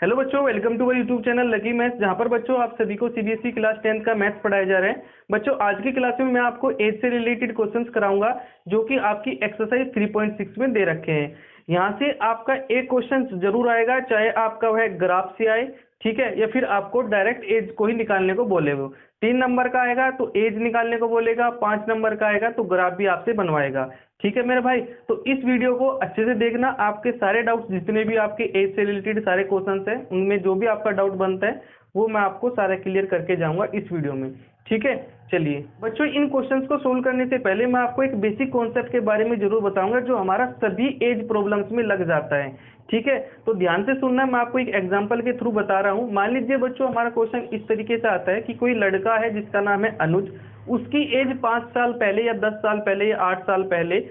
Hello बच्चों, welcome to our YouTube channel Lucky Maths, जहां पर बच्चों आप सभी को सीबीएसई क्लास 10th का मैथ्स पढ़ाया जा रहा है। बच्चों आज की क्लास में मैं आपको एज से रिलेटेड क्वेश्चंस कराऊंगा जो कि आपकी एक्सरसाइज 3.6 में दे रखे हैं। यहां से आपका एक क्वेश्चन जरूर आएगा, चाहे आपका वह ग्राफ से आए, ठीक है, या फिर आपको डायरेक्ट एज को ही निकालने को बोले। वो 3 नंबर का आएगा तो एज निकालने को बोलेगा, 5 नंबर का आएगा तो ग्राफ भी आपसे बनवाएगा। ठीक है मेरे भाई, तो इस वीडियो को अच्छे से देखना। आपके सारे डाउट्स जितने भी आपके एज से रिलेटेड सारे क्वेश्चंस हैं, उनमें जो भी आपका डाउट बनता है वो मैं आपको सारा क्लियर करके जाऊंगा इस वीडियो में। ठीक है, चलिए बच्चों, इन क्वेश्चंस को सोल्व करने से पहले मैं आपको एक बेसिक कॉन्सेप्ट के बारे में जरूर बताऊंगा जो हमारा सभी एज प्रॉब्लम्स में लग जाता है। ठीक है, तो ध्यान से सुनना, मैं आपको एक एग्जांपल के थ्रू बता रहा हूं। मान लीजिए बच्चों, हमारा क्वेश्चन इस तरीके से आता है कि कोई लड़का है जिसका नाम है अनुज, उसकी एज 5 साल पहले या 10 साल पहले या 8 साल पहले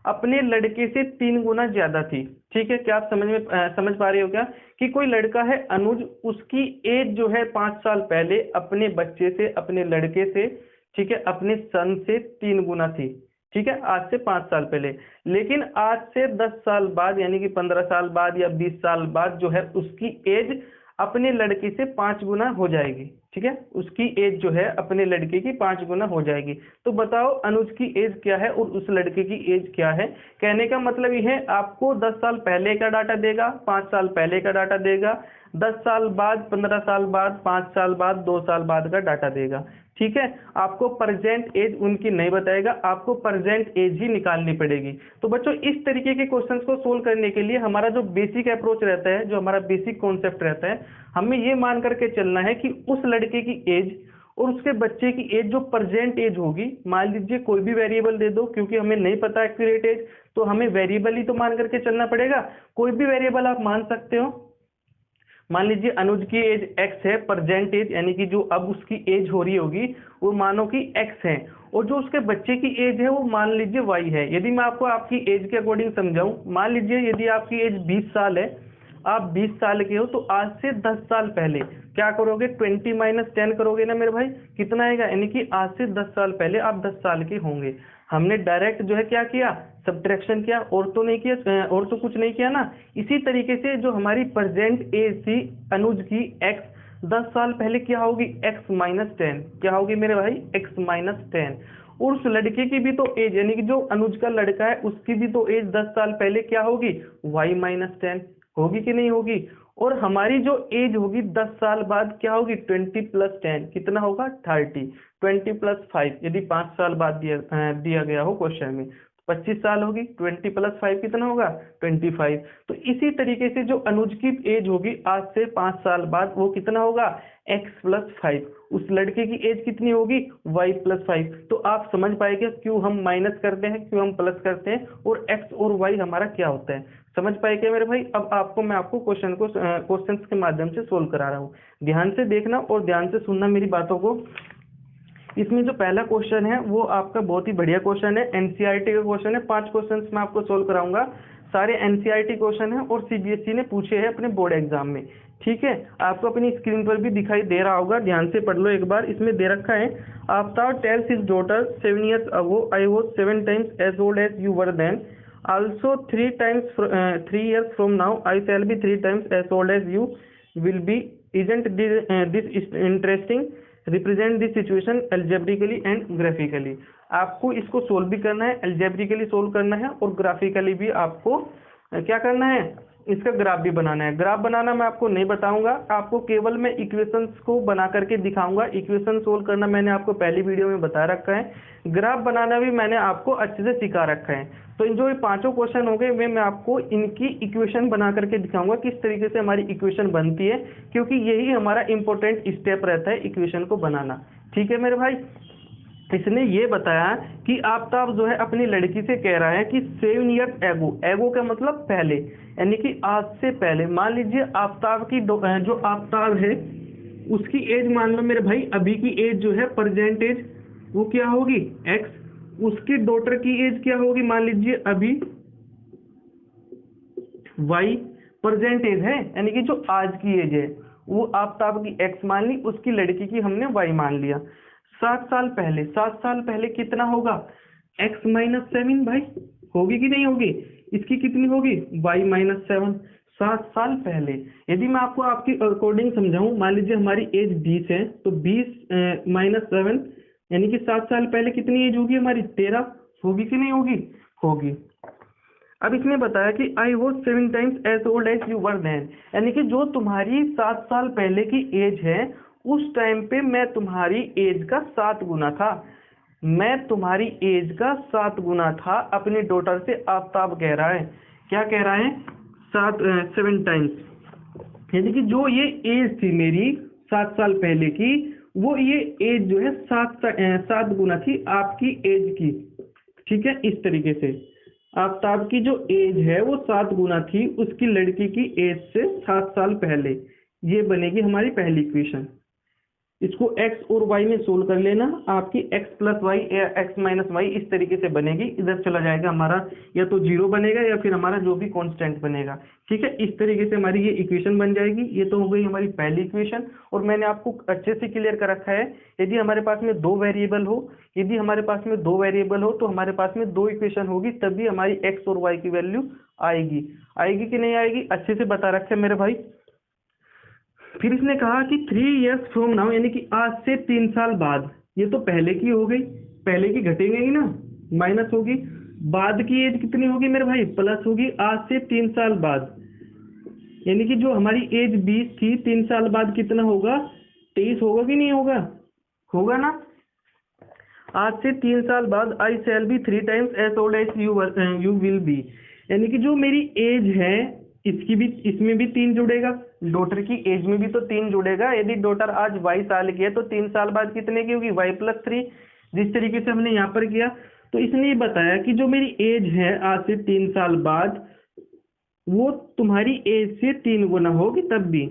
अपने लड़के से 3 गुना ज्यादा थी। ठीक है, क्या आप समझ पा रहे हो क्या कि कोई लड़का है अनुज, उसकी एज जो है 5 साल पहले अपने बच्चे से, अपने लड़के से, ठीक है, अपने सन से 3 गुना थी। ठीक है, आज से 5 साल पहले। लेकिन आज से 10 साल बाद यानी कि 15 साल बाद या 20 साल बाद जो है उसकी एज अपने लड़के से 5 गुना हो जाएगी। ठीक है, उसकी एज जो है अपने लड़के की 5 गुना हो जाएगी। तो बताओ अनुज की एज क्या है और उस लड़के की एज क्या है। कहने का मतलब ये है, आपको 10 साल पहले का डाटा देगा, 5 साल पहले का डाटा देगा, 10 साल बाद, 15 साल बाद, 5 साल बाद, 2 साल बाद का डाटा देगा। ठीक है, आपको प्रेजेंट एज उनकी नहीं बताएगा, आपको प्रेजेंट एज ही निकालनी पड़ेगी। तो बच्चों इस तरीके के क्वेश्चंस को सोल्व करने के लिए हमारा जो बेसिक अप्रोच रहता है, जो हमारा बेसिक कॉन्सेप्ट रहता है, हमें ये मान करके चलना है कि उस लड़के की एज और उसके बच्चे की एज जो प्रेजेंट एज होगी, मान लीजिए कोई भी वेरिएबल दे दो, क्योंकि हमें नहीं पता एक्यूरेट एज, तो हमें वेरिएबल ही तो मान करके चलना पड़ेगा। कोई भी वेरिएबल आप मान सकते हो। मान लीजिए अनुज की एज x है, प्रेजेंट एज यानी कि जो अब उसकी एज हो रही होगी वो मानो कि x है, और जो उसके बच्चे की एज है वो मान लीजिए y है। यदि मैं आपको आपकी एज के अकॉर्डिंग समझाऊं, मान लीजिए यदि आपकी एज 20 साल है, आप 20 साल के हो, तो आज से 10 साल पहले क्या करोगे, 20 - 10 करोगे ना मेरे भाई, कितना आएगा, यानी कि आज से 10 साल पहले आप 10 साल के होंगे। हमने डायरेक्ट जो है क्या किया, सब्ट्रैक्शन किया, और तो नहीं किया, और तो कुछ नहीं किया ना। इसी तरीके से जो हमारी प्रेजेंट एज थी अनुज की x, 10 साल पहले क्या होगी, x-10, क्या होगी मेरे भाई, x-10। और उस लड़के की भी तो एज, यानी कि जो अनुज का लड़का है उसकी भी तो एज 10 साल पहले क्या होगी, y-10 होगी कि नहीं होगी। और हमारी जो एज होगी 10 साल बाद क्या होगी, 20 + 10 कितना होगा, 30। 20 + 5 यदि 5 साल बाद दिया गया हो क्वेश्चन में, 25 साल होगी। 20 + 5 कितना होगा, 25। तो इसी तरीके से जो अनुज की एज होगी आज से 5 साल बाद, वो कितना होगा, x + 5। उस लड़के की एज कितनी होगी, y + 5। तो आप समझ पाएंगे क्यों हम माइनस करते हैं, क्यों हम प्लस करते हैं, और x और y हमारा क्या होता है। समझ पाए क्या मेरे भाई। अब मैं आपको क्वेश्चंस के माध्यम से सोल्व करा रहा हूँ। ध्यान से देखना और ध्यान से सुनना मेरी बातों को। इसमें जो पहला क्वेश्चन है वो आपका बहुत ही बढ़िया क्वेश्चन है, एनसीईआरटी का क्वेश्चन है। 5 क्वेश्चंस मैं आपको सोल्व कराऊंगा, सारे एनसीईआरटी क्वेश्चन है और सीबीएसई ने पूछे हैं अपने बोर्ड एग्जाम में। ठीक है, आपको अपनी स्क्रीन पर भी दिखाई दे रहा होगा, ध्यान से पढ़ लो एक बार। इसमें दे रखा है, Aftab tales his daughter 7 years ago I was 7 times as old as you were then, also 3 years from now I shall be 3 times as old as you will be, isn't this interesting, represent this situation algebraically and graphically. आपको इसको solve भी करना है, algebraically solve करना है, और graphically भी आपको क्या करना है, इसका ग्राफ भी बनाना है। ग्राफ बनाना मैं आपको नहीं बताऊंगा, आपको केवल मैं इक्वेशंस को बना करके दिखाऊंगा। इक्वेशन सोल्व करना मैंने आपको पहली वीडियो में बता रखा है, ग्राफ बनाना भी मैंने आपको अच्छे से सिखा रखा है। तो इन जो ये 5 क्वेश्चन हो गए, मैं आपको इनकी इक्वेशन बना करके दिखाऊंगा किस तरीके से हमारी इक्वेशन बनती है, क्योंकि यही हमारा इंपॉर्टेंट स्टेप रहता है, इक्वेशन को बनाना। ठीक है मेरे भाई। इसने ये बताया कि आफ्ताब जो है अपनी लड़की से कह रहा है कि 7 years ago, एगो का मतलब पहले, यानी कि आज से पहले। मान लीजिए आफ्ताब की जो आफ्ताब है उसकी एज मान लो मेरे भाई, अभी की एज जो है प्रेजेंट एज वो क्या होगी, x। उसकी डॉटर की एज क्या होगी, मान लीजिए अभी y। प्रेजेंट एज है यानी कि जो आज की एज है वो आफ्ताब की x मान ली, उसकी लड़की की हमने y मान लिया। 7 साल पहले, 7 साल पहले कितना होगा, x-7 भाई, होगी कि नहीं होगी, इसकी कितनी होगी, y-7। 7 साल पहले। यदि मैं आपको आपकी अकॉर्डिंग समझाऊं, मान लीजिए हमारी एज 20 है, तो 20 माइनस 7 यानी कि 7 साल पहले कितनी एज होगी हमारी? 13 होगी कि नहीं होगी? होगी। अब इसने बताया कि I was 7 times as old as you were then, यानी कि जो तुम्हारी 7 साल पहले की एज है उस टाइम पे मैं तुम्हारी एज का 7 गुना था। मैं तुम्हारी एज का 7 गुना था अपनी डॉटर से, आफ्ताब कह रहा है। क्या कह रहा है? 7 टाइम्स, यानी कि जो ये एज थी मेरी 7 साल पहले की, वो ये एज जो है 7 गुना थी आपकी एज की। ठीक है, इस तरीके से आफ्ताब की जो एज है वो 7 गुना थी उसकी लड़की की एज से 7 साल पहले। ये बनेगी हमारी पहली इक्वेशन। इसको x और y में सोल्व कर लेना, आपकी x प्लस वाई या x माइनस वाई इस तरीके से बनेगी। इधर चला जाएगा हमारा, या तो 0 बनेगा या फिर हमारा जो भी कांस्टेंट बनेगा। ठीक है, इस तरीके से हमारी ये इक्वेशन बन जाएगी। ये तो हो गई हमारी पहली इक्वेशन, और मैंने आपको अच्छे से क्लियर कर रखा है। यदि हमारे पास में दो वेरिएबल हो, यदि हमारे पास में दो वेरिएबल हो तो हमारे पास में दो इक्वेशन होगी, तभी हमारी x और y की वैल्यू आएगी। आएगी कि नहीं आएगी, अच्छे से बता रखे मेरे भाई। फिर इसने कहा कि 3 years फ्रॉम नाउ, यानी कि आज से 3 साल बाद। ये तो पहले की हो गई, पहले की घटेंगे ही ना, माइनस होगी। बाद की एज कितनी होगी मेरे भाई? प्लस होगी। आज से 3 साल बाद, यानी कि जो हमारी एज 20 थी, 3 साल बाद कितना होगा? 23 होगा कि नहीं होगा? होगा ना। आज से 3 साल बाद I shall be 3 times as old as you will be, यानी कि जो मेरी एज है इसकी भी, इसमें भी 3 जुड़ेगा, डॉटर की एज में भी तो 3 जुड़ेगा। यदि डॉटर आज 22 साल की है तो 3 साल बाद कितने की होगी? y प्लस 3, जिस तरीके से हमने यहाँ पर किया। तो इसने ये बताया कि जो मेरी एज है आज से 3 साल बाद, वो तुम्हारी एज से 3 गुना होगी तब भी।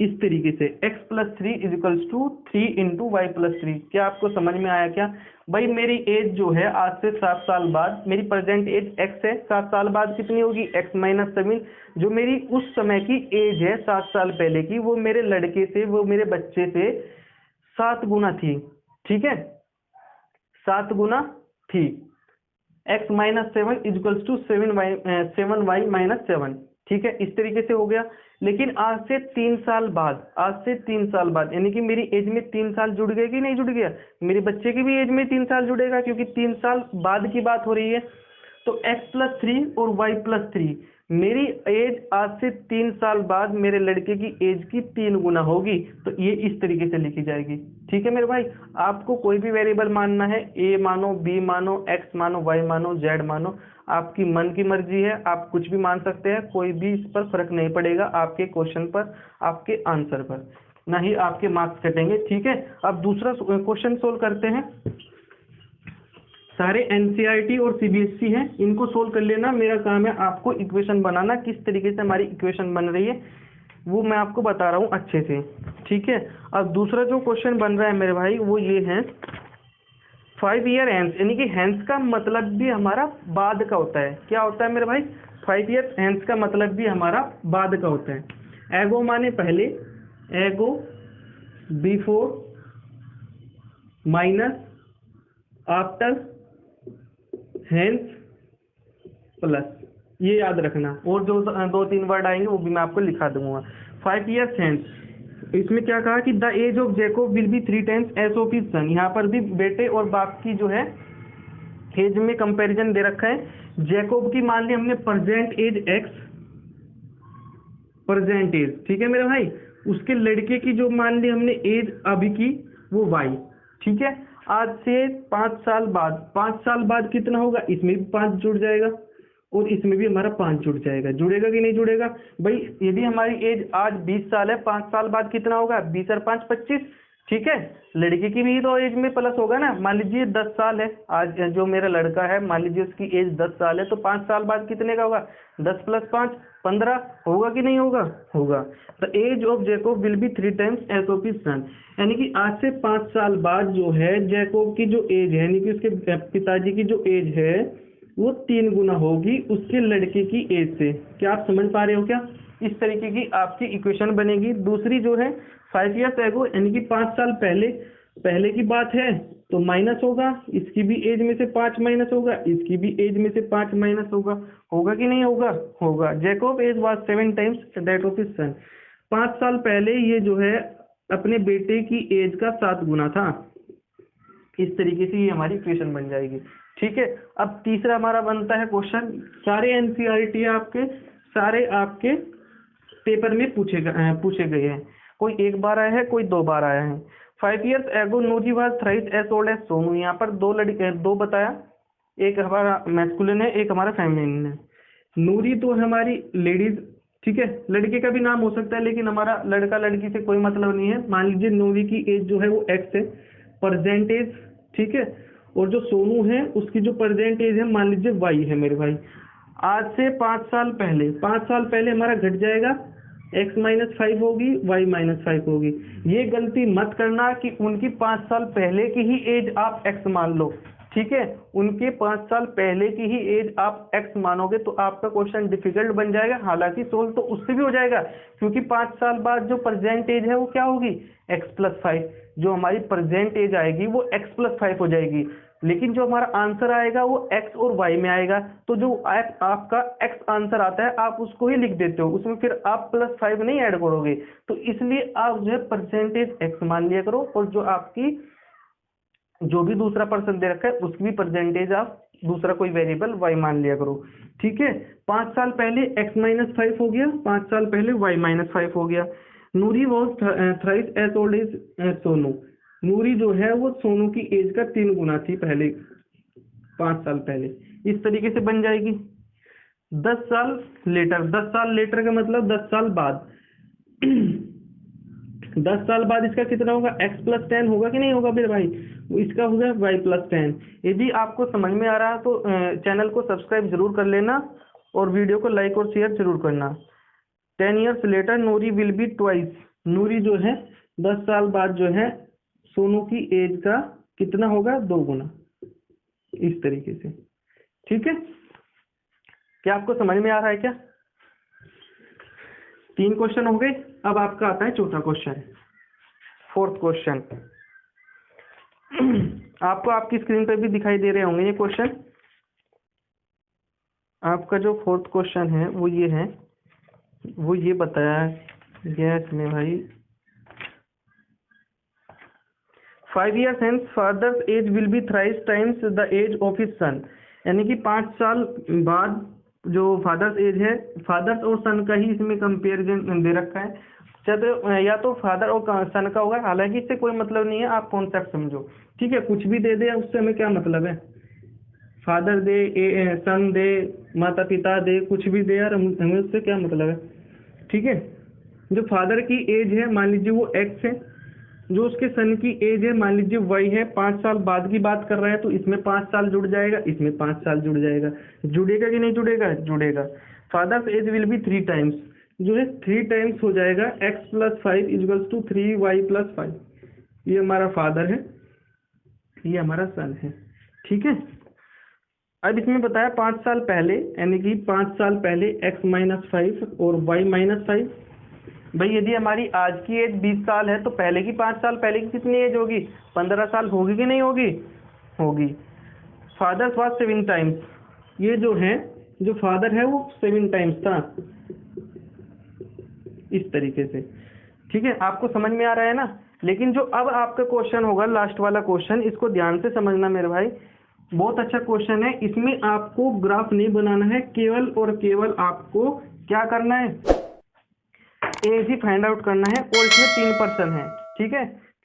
इस तरीके से x plus 3 is equals to 3 into y plus 3। क्या आपको समझ में आया क्या भाई? मेरी एज जो है आज से 7 साल बाद, मेरी प्रेजेंट एज x है, 7 साल बाद कितनी होगी? x minus 7। जो मेरी उस समय की एज है 7 साल पहले की, वो मेरे लड़के से, वो मेरे बच्चे से 7 गुना थी। ठीक है, 7 गुना थी। x minus 7 is equals to 7y minus 7। ठीक है, इस तरीके से हो गया। लेकिन आज से 3 साल बाद, आज से 3 साल बाद, यानी कि मेरी एज में 3 साल जुड़ गए कि नहीं जुड़ गया? मेरे बच्चे की भी एज में 3 साल जुड़ेगा, क्योंकि 3 साल बाद की बात हो रही है। तो x प्लस 3 और y प्लस 3, मेरी एज आज से 3 साल बाद मेरे लड़के की एज की 3 गुना होगी। तो ये इस तरीके से लिखी जाएगी। ठीक है मेरे भाई, आपको कोई भी वेरिएबल मानना है, a मानो, b मानो, x मानो, y मानो, z मानो, आपकी मन की मर्जी है, आप कुछ भी मान सकते हैं। कोई भी इस पर फर्क नहीं पड़ेगा आपके क्वेश्चन पर, आपके आंसर पर, ना ही आपके मार्क्स कटेंगे। ठीक है, अब दूसरा क्वेश्चन सोल्व करते हैं। सारे एनसीईआरटी और सीबीएसई हैं, इनको सोल्व कर लेना। मेरा काम है आपको इक्वेशन बनाना, किस तरीके से हमारी इक्वेशन बन रही है वो मैं आपको बता रहा हूँ अच्छे से। ठीक है, अब दूसरा जो क्वेश्चन बन रहा है मेरे भाई वो ये है 5 ईयर हैंस, यानी कि हैंस का मतलब भी हमारा बाद का होता है। क्या होता है मेरे भाई? 5 ईयर हैंस का मतलब भी हमारा बाद का होता है। एगो माने पहले, ago before minus after hence plus, ये याद रखना। और जो 2-3 वर्ड आएंगे वो भी मैं आपको लिखा दूंगा। 5 ईयर्स हैंस, इसमें क्या कहा कि the age of Jacob will be 3 times age of his son. यहाँ पर भी बेटे और बाप की जो है एज में कंपैरिजन दे रखा है। जैकोब की मान ली हमने present age x, present age. ठीक है मेरे भाई, उसके लड़के की जो मान ली हमने एज अभी की वो y। ठीक है, आज से 5 साल बाद, 5 साल बाद कितना होगा? इसमें भी 5 जुड़ जाएगा और इसमें भी हमारा 5 जुड़ जाएगा। जुड़ेगा कि नहीं जुड़ेगा भाई? यदि हमारी एज आज 20 साल है, 5 साल बाद कितना होगा? 20 और 5 25। ठीक है, लड़के की भी तो एज में प्लस होगा ना। मान लीजिए 10 साल है आज, जो मेरा लड़का है मान लीजिए उसकी एज 10 साल है, तो 5 साल बाद कितने का होगा? 10 प्लस 5 15 होगा कि नहीं होगा? होगा। The age of Jacob will be 3 times age of his son, यानी कि आज से 5 साल बाद जो है जैकोब की जो एज है, यानी कि उसके पिताजी की जो एज है वो 3 गुना होगी उसके लड़के की एज से। क्या आप समझ पा रहे हो क्या? इस तरीके की आपकी इक्वेशन बनेगी। दूसरी जो है 5 ईयर्स एगो, यानी कि 5 साल पहले, पहले की बात है तो माइनस होगा, इसकी भी एज में से 5 माइनस होगा, इसकी भी एज में से 5 माइनस होगा। होगा कि नहीं होगा? होगा। Jacob age was 7 times that of his son. 5 साल पहले ये जो है अपने बेटे की एज का 7 गुना था। इस तरीके से ये हमारी इक्वेशन बन जाएगी। ठीक है, अब तीसरा हमारा बनता है क्वेश्चन। सारे एनसीईआरटी आपके, सारे आपके पेपर में पूछे गए हैं। कोई एक बार आया है, कोई 2 बार आया है। 5 years ago Noori was thrice as old as Sonu. यहाँ पर 2 लड़के, 2 बताया, एक हमारा मैस्कुलिन है, एक हमारा फेमिनिन है। नूरी तो हमारी लेडीज, ठीक है, लड़के का भी नाम हो सकता है, लेकिन हमारा लड़का लड़की से कोई मतलब नहीं है। मान लीजिए नूरी की एज जो है वो एक्स है, प्रेजेंट एज, ठीक है, और जो सोनू है उसकी जो प्रेजेंट एज है मान लीजिए वाई है मेरे भाई। आज से 5 साल पहले, 5 साल पहले हमारा घट जाएगा, x माइनस 5 होगी, y माइनस 5 होगी। ये गलती मत करना कि उनकी 5 साल पहले की ही एज आप x मान लो। ठीक है, उनके 5 साल पहले की ही एज आप x मानोगे तो आपका क्वेश्चन डिफिकल्ट बन जाएगा। हालांकि सोल्व तो उससे भी हो जाएगा, क्योंकि 5 साल बाद जो प्रेजेंट एज है वो क्या होगी? x plus 5। जो हमारी प्रेजेंट एज आएगी वो x प्लस 5 हो जाएगी, लेकिन जो हमारा आंसर आएगा वो x और y में आएगा। तो जो आपका x आंसर आता है आप उसको ही लिख देते हो, उसमें फिर आप प्लस 5 नहीं ऐड करोगे। तो इसलिए आप जो है परसेंटेज x मान लिया करो, और जो आपकी जो भी दूसरा पर्सन दे रखा है उसकी भी परसेंटेज आप दूसरा कोई वेरिएबल y मान लिया करो। ठीक है, 5 साल पहले x माइनस 5 हो गया, 5 साल पहले y माइनस 5 हो गया। Noori was thrice as old as Sonu. Noori जो है वो सोनू की एज का 3 गुना थी पहले, 5 साल पहले। इस तरीके से बन जाएगी। 10 साल लेटर, 10 साल लेटर का मतलब 10 साल बाद। 10 साल बाद इसका कितना होगा? x प्लस 10 होगा कि नहीं होगा मेरे भाई? इसका होगा y प्लस 10। यदि आपको समझ में आ रहा है तो चैनल को सब्सक्राइब जरूर कर लेना और वीडियो को लाइक और शेयर जरूर करना। 10 years later Noori will be twice. Noori जो है 10 साल बाद जो है सोनू की एज का कितना होगा? 2 गुना। इस तरीके से। ठीक है, क्या आपको समझ में आ रहा है क्या? 3 क्वेश्चन हो गए। अब आपका आता है चौथा क्वेश्चन, 4th क्वेश्चन। आपको आपकी स्क्रीन पर भी दिखाई दे रहे होंगे ये क्वेश्चन। आपका जो 4th क्वेश्चन है वो ये है, वो ये बताया गया इसमें भाई, 5 years hence father's age will be thrice times the age of his son। यानी कि 5 साल बाद जो फादर्स एज है, फादर्स और सन का ही इसमें कंपेरिजन दे रखा है। तो या तो फादर और सन का होगा, हालांकि इससे कोई मतलब नहीं है, आप कॉन्सेप्ट समझो। ठीक है, कुछ भी दे दे उससे हमें क्या मतलब है? फादर दे, सन दे, माता पिता दे, कुछ भी दे यार, हमें उससे क्या मतलब है? ठीक है, जो फादर की एज है मान लीजिए वो x है, जो उसके सन की एज है मान लीजिए y है। 5 साल बाद की बात कर रहा है तो इसमें 5 साल जुड़ जाएगा, इसमें 5 साल जुड़ जाएगा। जुड़ेगा कि नहीं जुड़ेगा? जुड़ेगा। Father's age will be 3 times, जो है 3 टाइम्स हो जाएगा x plus 5 equals to 3y plus 5। ये हमारा फादर है, ये हमारा सन है। ठीक है, अब इसमें बताया 5 साल पहले, यानी कि 5 साल पहले x माइनस 5 और y माइनस 5। भाई यदि हमारी आज की एज 20 साल है तो पहले की 5 साल पहले की कितनी एज होगी? 15 साल होगी कि नहीं होगी? होगी। फादर्स वाज 7 टाइम्स, ये जो है, जो फादर है वो 7 टाइम्स था। इस तरीके से। ठीक है, आपको समझ में आ रहा है ना? लेकिन जो अब आपका क्वेश्चन होगा, लास्ट वाला क्वेश्चन, इसको ध्यान से समझना मेरे भाई, बहुत अच्छा क्वेश्चन है। इसमें आपको ग्राफ नहीं बनाना है, केवल और केवल आपको क्या करना है? एज ही फाइंड आउट करना है, और इसमें 3 पर्सन है। ठीक है,